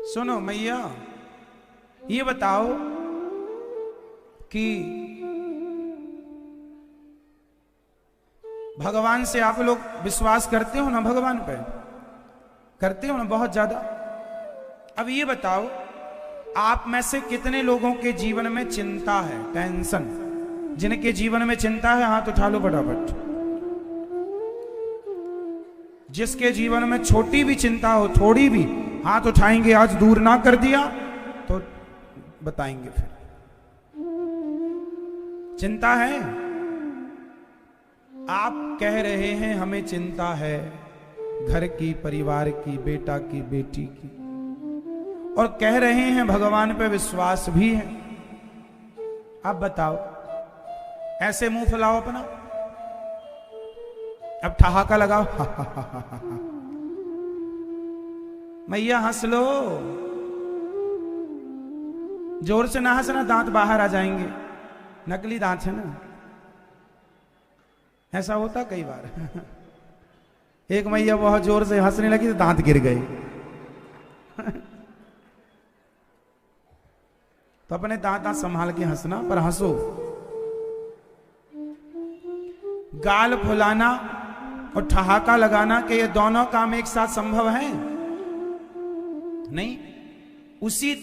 सुनो मैया, ये बताओ कि भगवान से आप लोग विश्वास करते हो ना? भगवान पे करते हो ना बहुत ज्यादा। अब ये बताओ, आप में से कितने लोगों के जीवन में चिंता है, टेंशन? जिनके जीवन में चिंता है हाथ उठा लो फटाफट। जिसके जीवन में छोटी भी चिंता हो, थोड़ी भी, हाथ उठाएंगे। आज दूर ना कर दिया तो बताएंगे फिर। चिंता है? आप कह रहे हैं हमें चिंता है घर की, परिवार की, बेटा की, बेटी की, और कह रहे हैं भगवान पे विश्वास भी है। अब बताओ, ऐसे मुंह फुलाओ अपना, अब ठहाका लगाओ। मैया हंस लो, जोर से ना हंसना, दांत बाहर आ जाएंगे। नकली दांत है ना, ऐसा होता कई बार। एक मैया बहुत जोर से हंसने लगी तो दांत गिर गए। तो अपने दांत संभाल के हंसना, पर हंसो। गाल फुलाना और ठहाका लगाना, कि ये दोनों काम एक साथ संभव है? नहीं। उसी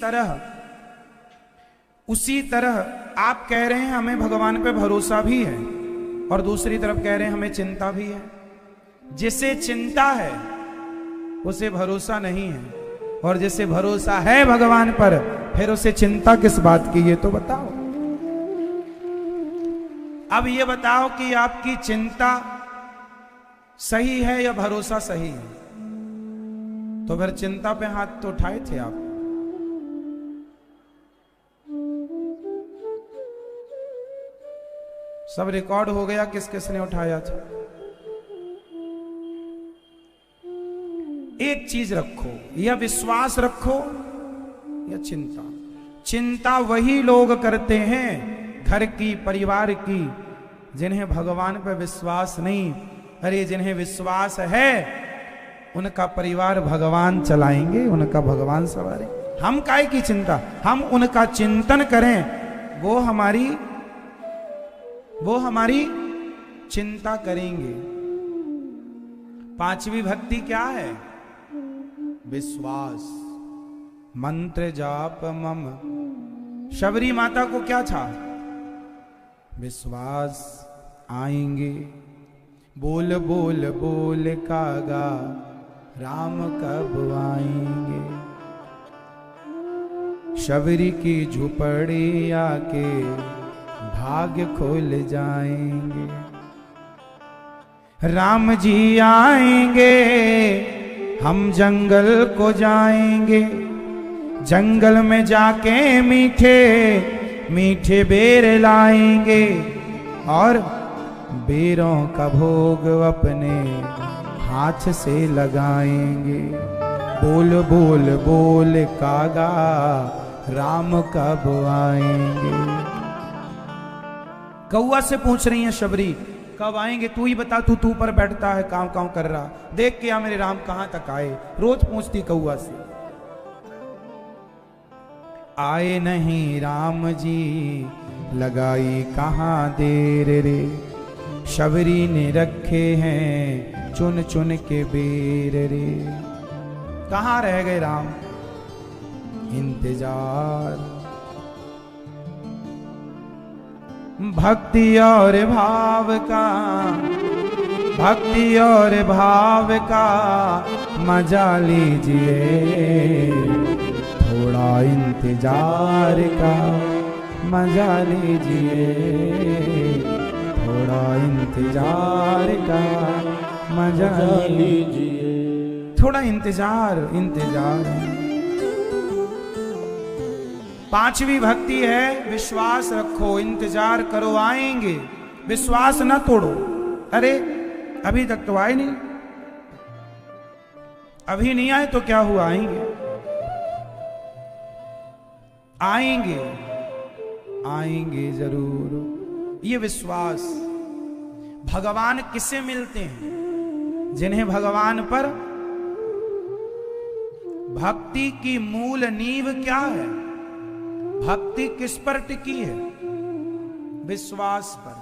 तरह आप कह रहे हैं हमें भगवान पे भरोसा भी है, और दूसरी तरफ कह रहे हैं हमें चिंता भी है। जिसे चिंता है उसे भरोसा नहीं है, और जिसे भरोसा है भगवान पर, फिर उसे चिंता किस बात की, ये तो बताओ। अब ये बताओ कि आपकी चिंता सही है या भरोसा सही है? तो फिर चिंता पे हाथ तो उठाए थे आप। सब रिकॉर्ड हो गया किस किस ने उठाया था। एक चीज रखो, या विश्वास रखो या चिंता। चिंता वही लोग करते हैं घर की, परिवार की, जिन्हें भगवान पर विश्वास नहीं। अरे जिन्हें विश्वास है उनका परिवार भगवान चलाएंगे, उनका भगवान सवारे। हम काहे की चिंता? हम उनका चिंतन करें, वो हमारी चिंता करेंगे। पांचवी भक्ति क्या है? विश्वास। मंत्र जाप मम। शबरी माता को क्या था? विश्वास। आएंगे बोल बोल बोल कागा, राम कब आएंगे। शबरी की झुपड़ी आके भाग्य खोल जाएंगे। राम जी आएंगे, हम जंगल को जाएंगे। जंगल में जाके मीठे मीठे बेर लाएंगे, और बेरों का भोग अपने हाथ से लगाएंगे। बोल बोल बोल कागा, राम कब आएंगे। कौआ से पूछ रही है शबरी, कब आएंगे? तू ही बता, तू पर बैठता है, काम काम कर रहा, देख के आ मेरे राम कहां तक आए। रोज पूछती कौआ से। आए नहीं राम जी, लगाई कहां देर रे। शबरी ने रखे हैं चुन चुन के बेर रे। कहां रह गए राम? इंतजार। भक्ति और भाव का, भक्ति और भाव का मजा लीजिए। थोड़ा इंतजार का मजा लीजिए। थोड़ा इंतजार का मजा लीजिए। थोड़ा इंतजार। पांचवी भक्ति है विश्वास रखो, इंतजार करो, आएंगे। विश्वास न तोड़ो। अरे अभी तक तो आए नहीं, अभी नहीं आए तो क्या हुआ? आएंगे आएंगे जरूर। ये विश्वास। भगवान किससे मिलते हैं? जिन्हें भगवान पर भक्ति की मूल नींव क्या है? भक्ति किस पर टिकी है? विश्वास पर।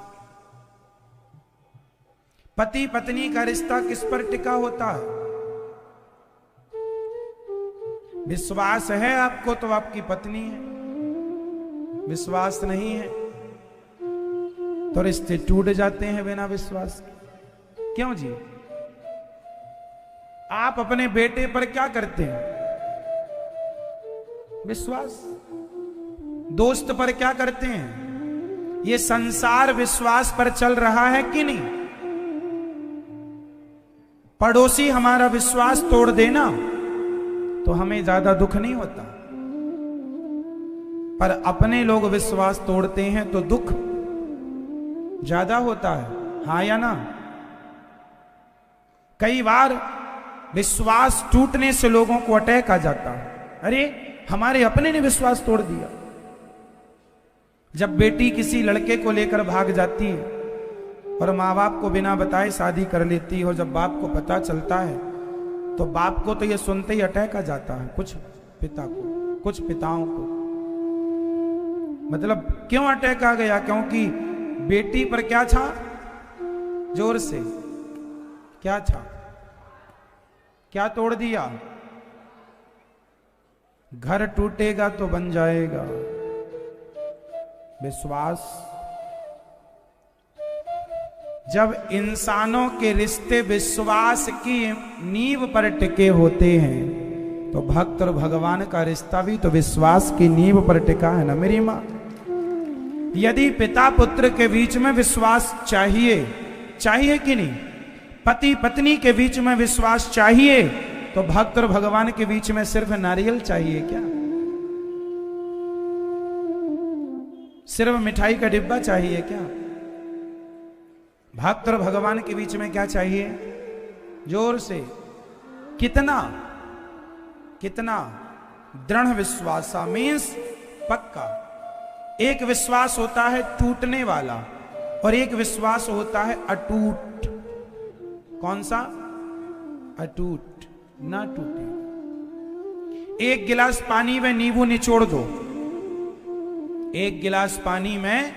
पति पत्नी का रिश्ता किस पर टिका होता है? विश्वास है आपको तो आपकी पत्नी है, विश्वास नहीं है तो रिश्ते टूट जाते हैं बिना विश्वास के। क्यों जी? आप अपने बेटे पर क्या करते हैं? विश्वास। दोस्त पर क्या करते हैं? ये संसार विश्वास पर चल रहा है कि नहीं? पड़ोसी हमारा विश्वास तोड़ देना तो हमें ज्यादा दुख नहीं होता, पर अपने लोग विश्वास तोड़ते हैं तो दुख ज्यादा होता है। हाँ या ना? कई बार विश्वास टूटने से लोगों को अटैक आ जाता है। अरे हमारे अपने ने विश्वास तोड़ दिया। जब बेटी किसी लड़के को लेकर भाग जाती है और माँ बाप को बिना बताए शादी कर लेती है, और जब बाप को पता चलता है तो बाप को तो ये सुनते ही अटैक आ जाता है। कुछ पिता को, कुछ पिताओं को, मतलब क्यों अटैक आ गया? क्योंकि बेटी पर क्या छा? जोर से क्या छा? क्या तोड़ दिया? घर टूटेगा तो बन जाएगा विश्वास। जब इंसानों के रिश्ते विश्वास की नींव पर टिके होते हैं तो भक्त और भगवान का रिश्ता भी तो विश्वास की नींव पर टिका है ना मेरी मां। यदि पिता पुत्र के बीच में विश्वास चाहिए, चाहिए कि नहीं? पति पत्नी के बीच में विश्वास चाहिए तो भक्त और भगवान के बीच में सिर्फ नारियल चाहिए क्या? सिर्फ मिठाई का डिब्बा चाहिए क्या? भक्त और भगवान के बीच में क्या चाहिए? जोर से कितना? कितना? दृढ़ विश्वास। मीन्स पक्का। एक विश्वास होता है टूटने वाला और एक विश्वास होता है अटूट। कौन सा? अटूट, ना टूटे। एक गिलास पानी में नींबू निचोड़ दो, एक गिलास पानी में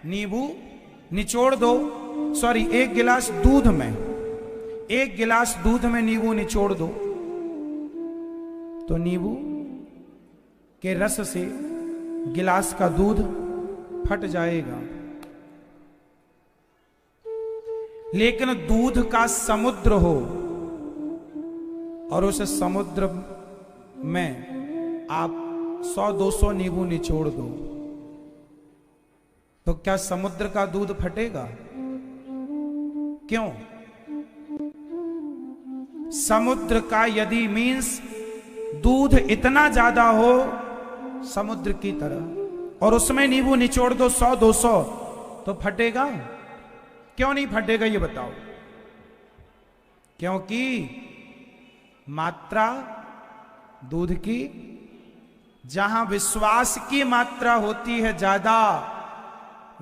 नींबू निचोड़ दो, सॉरी एक गिलास दूध में, एक गिलास दूध में नींबू निचोड़ दो तो नींबू के रस से गिलास का दूध फट जाएगा। लेकिन दूध का समुद्र हो और उस समुद्र में आप 100-200 नींबू निचोड़ दो तो क्या समुद्र का दूध फटेगा? क्यों? समुद्र का यदि मीन्स दूध इतना ज्यादा हो समुद्र की तरह और उसमें नींबू निचोड़ दो 100-200 तो फटेगा? क्यों नहीं फटेगा ये बताओ? क्योंकि मात्रा दूध की, जहां विश्वास की मात्रा होती है ज्यादा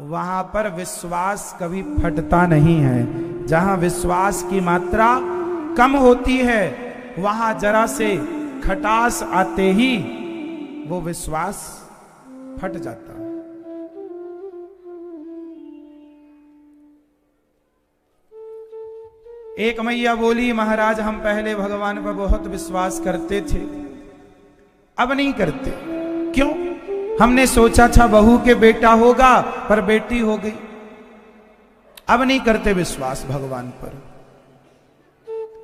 वहां पर विश्वास कभी फटता नहीं है। जहां विश्वास की मात्रा कम होती है वहां जरा से खटास आते ही वो विश्वास फट जाता है। एक मैया बोली, महाराज हम पहले भगवान पर बहुत विश्वास करते थे, अब नहीं करते। क्यों? हमने सोचा था बहू के बेटा होगा पर बेटी हो गई, अब नहीं करते विश्वास भगवान पर।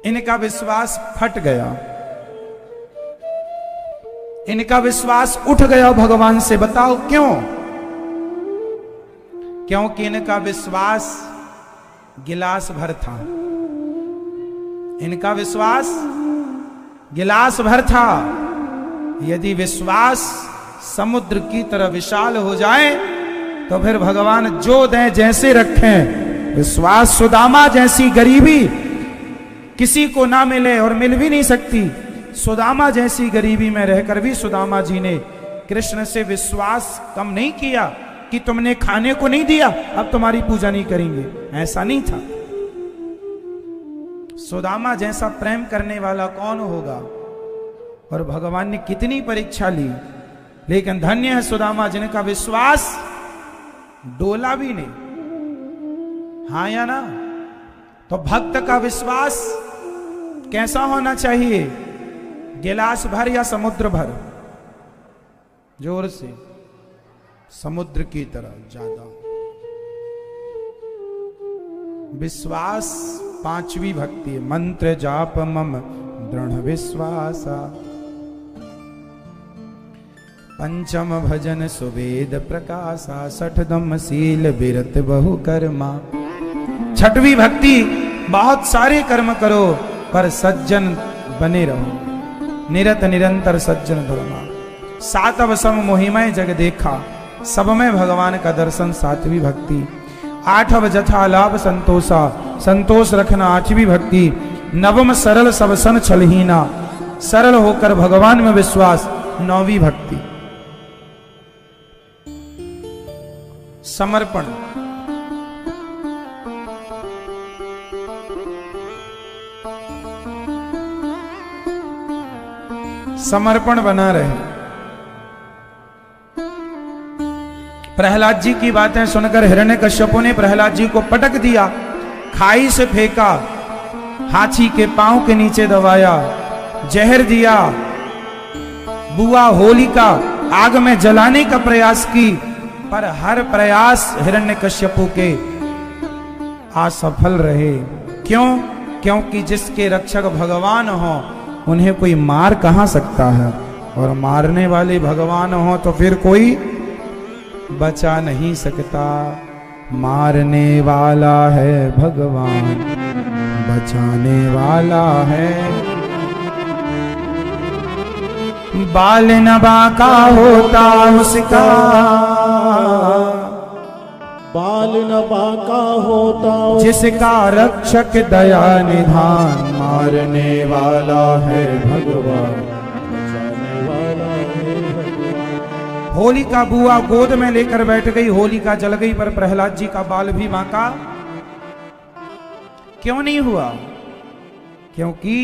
इनका विश्वास फट गया, इनका विश्वास उठ गया भगवान से। बताओ क्यों? क्योंकि इनका विश्वास गिलास भर था। इनका विश्वास गिलास भर था। यदि विश्वास समुद्र की तरह विशाल हो जाए तो फिर भगवान जो दें जैसे रखें। विश्वास सुदामा जैसी गरीबी किसी को ना मिले और मिल भी नहीं सकती। सुदामा जैसी गरीबी में रहकर भी सुदामा जी ने कृष्ण से विश्वास कम नहीं किया कि तुमने खाने को नहीं दिया अब तुम्हारी पूजा नहीं करेंगे, ऐसा नहीं था। सुदामा जैसा प्रेम करने वाला कौन होगा? और भगवान ने कितनी परीक्षा ली, लेकिन धन्य है सुदामा जिनका विश्वास डोला भी नहीं। हाँ या ना? तो भक्त का विश्वास कैसा होना चाहिए? गिलास भर या समुद्र भर? जोर से, समुद्र की तरह ज्यादा। विश्वास पांचवी भक्ति है। मंत्र जाप मम दृढ़ विश्वासा, पंचम भजन सुवेद प्रकाशा, छठदम शील विरत बहु कर्मा। छठवीं भक्ति, बहुत सारे कर्म करो पर सज्जन बने रहो, निरत निरंतर सज्जन धर्मा। सातव सम मोहिमय जग देखा, सब में भगवान का दर्शन सातवीं भक्ति। आठव जथा लाभ संतोषा, संतोष रखना आठवीं भक्ति। नवम सरल सब सन छलहीना, सरल होकर भगवान में विश्वास नौवीं भक्ति। समर्पण, समर्पण बना रहे। प्रहलाद जी की बातें सुनकर हिरण्यकश्यपु ने प्रहलाद जी को पटक दिया, खाई से फेंका, हाथी के पांव के नीचे दबाया, जहर दिया, बुआ होलिका आग में जलाने का प्रयास की, पर हर प्रयास हिरण्यकश्यपु के असफल रहे। क्यों? क्योंकि जिसके रक्षक भगवान हो उन्हें कोई मार कहां सकता है, और मारने वाले भगवान हो तो फिर कोई बचा नहीं सकता। मारने वाला है भगवान, बचाने वाला है। बाल न बांका होता उसका, बाल न बांका होता जिसका रक्षक दया निधान। मारने वाला है भगवान, बचाने वाला है भगवान। होलिका बुआ गोद में लेकर बैठ गई, होलिका जल गई, पर प्रहलाद जी का बाल भी बांका क्यों नहीं हुआ? क्योंकि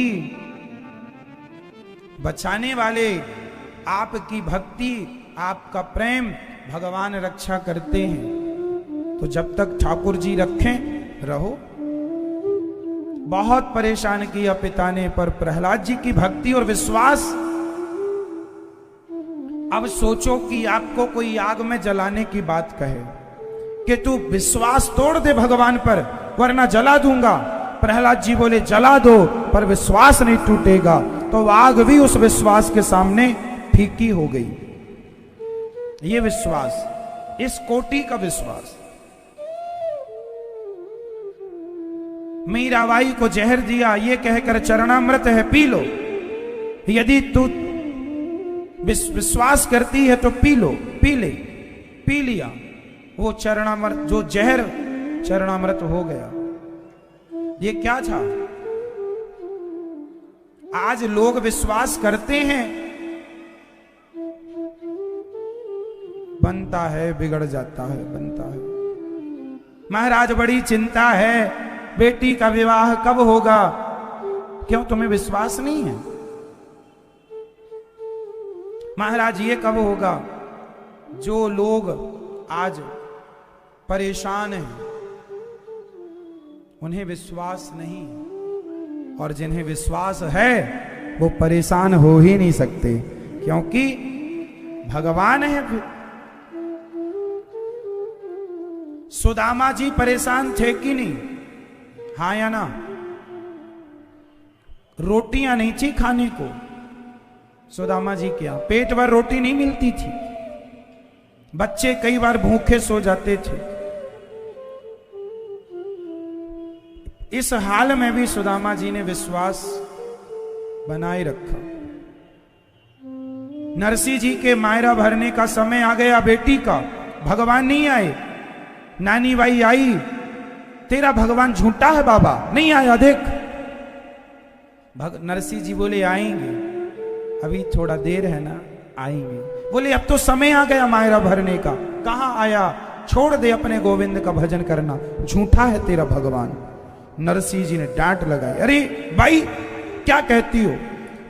बचाने वाले आपकी भक्ति, आपका प्रेम भगवान रक्षा करते हैं। तो जब तक ठाकुर जी रखें रहो। बहुत परेशान किया पिता ने, पर प्रहलाद जी की भक्ति और विश्वास। अब सोचो कि आपको कोई आग में जलाने की बात कहे कि तू विश्वास तोड़ दे भगवान पर वरना जला दूंगा। प्रहलाद जी बोले जला दो पर विश्वास नहीं टूटेगा, तो आग भी उस विश्वास के सामने फीकी हो गई। ये विश्वास, इस कोटि का विश्वास। मीराबाई को जहर दिया, ये कहकर चरणामृत है पी लो, यदि तू विश्वास करती है तो पी लो, पी ले। पी लिया वो चरणामृत, जो जहर चरणामृत हो गया। ये क्या था? आज लोग विश्वास करते हैं, बनता है बिगड़ जाता है, बनता है। महाराज बड़ी चिंता है, बेटी का विवाह कब होगा? क्यों तुम्हें विश्वास नहीं है? महाराज ये कब होगा? जो लोग आज परेशान हैं उन्हें विश्वास नहीं, और जिन्हें विश्वास है वो परेशान हो ही नहीं सकते, क्योंकि भगवान है। सुदामा जी परेशान थे कि नहीं? हाँ या ना? रोटियां नहीं थी खाने को सुदामा जी के यहां, पेट भर रोटी नहीं मिलती थी, बच्चे कई बार भूखे सो जाते थे। इस हाल में भी सुदामा जी ने विश्वास बनाए रखा। नरसिंह जी के मायरा भरने का समय आ गया बेटी का, भगवान नहीं आए। नानी बाई आई, तेरा भगवान झूठा है बाबा, नहीं आया देख। नरसिंह जी बोले आएंगे, अभी थोड़ा देर है ना, आएंगे। बोले अब तो समय आ गया मायरा भरने का, कहां आया? छोड़ दे अपने गोविंद का भजन करना, झूठा है तेरा भगवान। नरसिंह जी ने डांट लगाई, अरे भाई क्या कहती हो?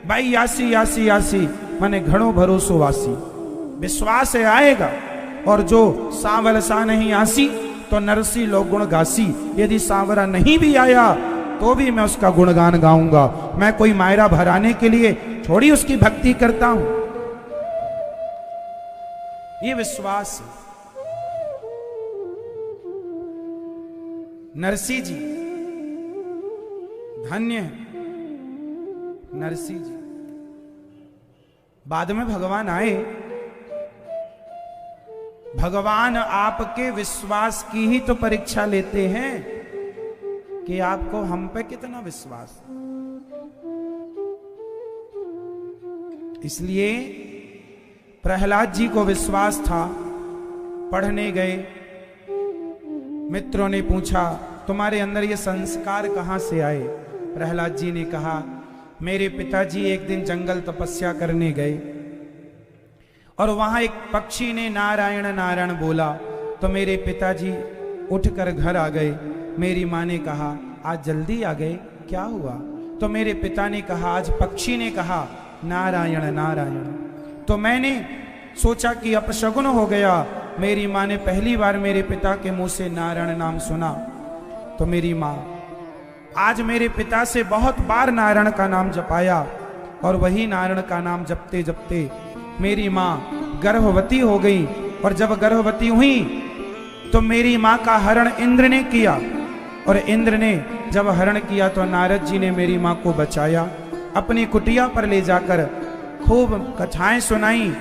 भाई यासी यासी यासी माने घणो भरोसो वासी, विश्वास है आएगा। और जो सांवल सा नहीं आसी तो नरसी लोग गुण गासी। यदि सांवरा नहीं भी आया तो भी मैं उसका गुणगान गाऊंगा। मैं कोई मायरा भराने के लिए थोड़ी उसकी भक्ति करता हूं। ये विश्वास है। नरसी जी धन्य है, नरसी जी। बाद में भगवान आए। भगवान आपके विश्वास की ही तो परीक्षा लेते हैं कि आपको हम पे कितना विश्वास है। इसलिए प्रहलाद जी को विश्वास था। पढ़ने गए, मित्रों ने पूछा तुम्हारे अंदर ये संस्कार कहां से आए? प्रहलाद जी ने कहा मेरे पिताजी एक दिन जंगल तपस्या करने गए और वहां एक पक्षी ने नारायण नारायण बोला तो मेरे पिताजी उठकर घर आ गए। मेरी माँ ने कहा आज जल्दी आ गए, क्या हुआ? तो मेरे पिता ने कहा आज पक्षी ने कहा नारायण नारायण। तो मैंने सोचा कि अपशगुन हो गया। मेरी माँ ने पहली बार मेरे पिता के मुंह से नारायण नाम सुना। तो मेरी माँ आज मेरे पिता से बहुत बार नारायण का नाम जपाया और वही नारायण का नाम जपते जपते मेरी माँ गर्भवती हो गई। और जब गर्भवती हुई तो मेरी माँ का हरण इंद्र ने किया और इंद्र ने जब हरण किया तो नारद जी ने मेरी माँ को बचाया। अपनी कुटिया पर ले जाकर खूब कथाएं सुनाई।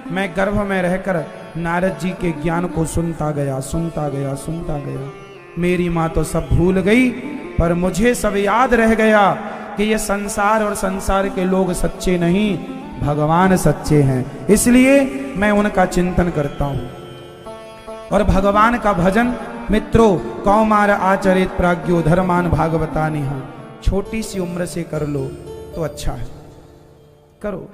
मैं गर्भ में रहकर नारद जी के ज्ञान को सुनता गया सुनता गया सुनता गया। मेरी माँ तो सब भूल गई पर मुझे सब याद रह गया कि ये संसार और संसार के लोग सच्चे नहीं, भगवान सच्चे हैं। इसलिए मैं उनका चिंतन करता हूं। और भगवान का भजन मित्रों कौमार आचरित प्राज्ञो धर्मान भागवतानिह, छोटी सी उम्र से कर लो तो अच्छा है, करो।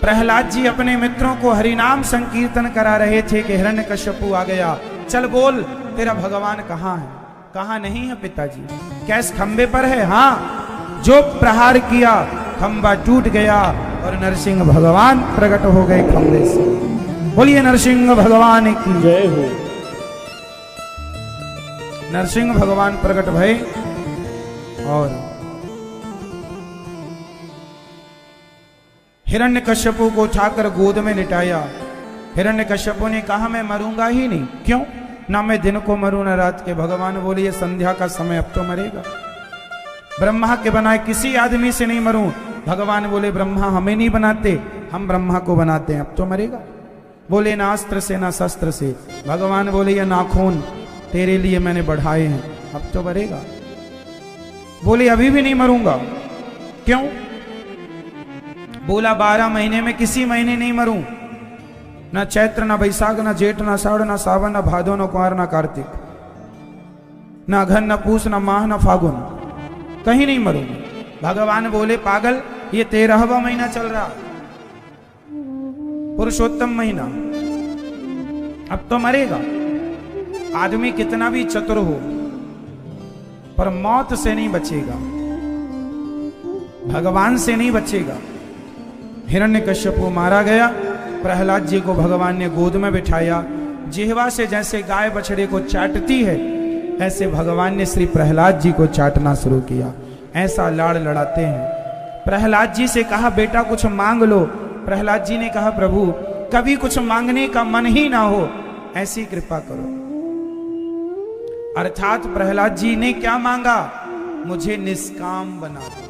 प्रहलाद जी अपने मित्रों को हरिनाम संकीर्तन करा रहे थे कि हिरण्यकश्यपु आ गया। चल बोल तेरा भगवान कहाँ है? कहाँ नहीं है पिताजी? कैस खंबे पर है? हाँ। जो प्रहार किया खंबा टूट गया और नरसिंह भगवान प्रकट हो गए खंबे से। बोलिए नरसिंह भगवान की जय हो। नरसिंह भगवान प्रकट भय और हिरण्यकश्यपु को उठाकर गोद में लिटाया। हिरण्यकश्यपु ने कहा मैं मरूंगा ही नहीं। क्यों? ना मैं दिन को मरूं ना रात के। भगवान बोले ये संध्या का समय, अब तो मरेगा। ब्रह्मा के बनाए किसी आदमी से नहीं मरूं। भगवान बोले ब्रह्मा हमें नहीं बनाते, हम ब्रह्मा को बनाते हैं, अब तो मरेगा। बोले ना अस्त्र से ना शस्त्र से। भगवान बोले ये नाखून तेरे लिए मैंने बढ़ाए हैं, अब तो मरेगा। बोले अभी भी नहीं मरूंगा। क्यों? बोला 12 महीने में किसी महीने नहीं मरूं, ना चैत्र ना बैसाख ना जेठ ना साढ़ ना सावन ना भादो ना कुंवर ना कार्तिक, ना अघन ना पूस ना माह ना फागुन, कहीं नहीं मरूंगा। भगवान बोले पागल ये 13वां महीना चल रहा, पुरुषोत्तम महीना, अब तो मरेगा। आदमी कितना भी चतुर हो पर मौत से नहीं बचेगा, भगवान से नहीं बचेगा। हिरण्यकश्यपु मारा गया। प्रहलाद जी को भगवान ने गोद में बिठाया। जिह्वा से जैसे गाय बछड़े को चाटती है ऐसे भगवान ने श्री प्रहलाद जी को चाटना शुरू किया। ऐसा लाड़ लड़ाते हैं। प्रहलाद जी से कहा बेटा कुछ मांग लो। प्रहलाद जी ने कहा प्रभु कभी कुछ मांगने का मन ही ना हो, ऐसी कृपा करो। अर्थात प्रहलाद जी ने क्या मांगा? मुझे निष्काम बना दो।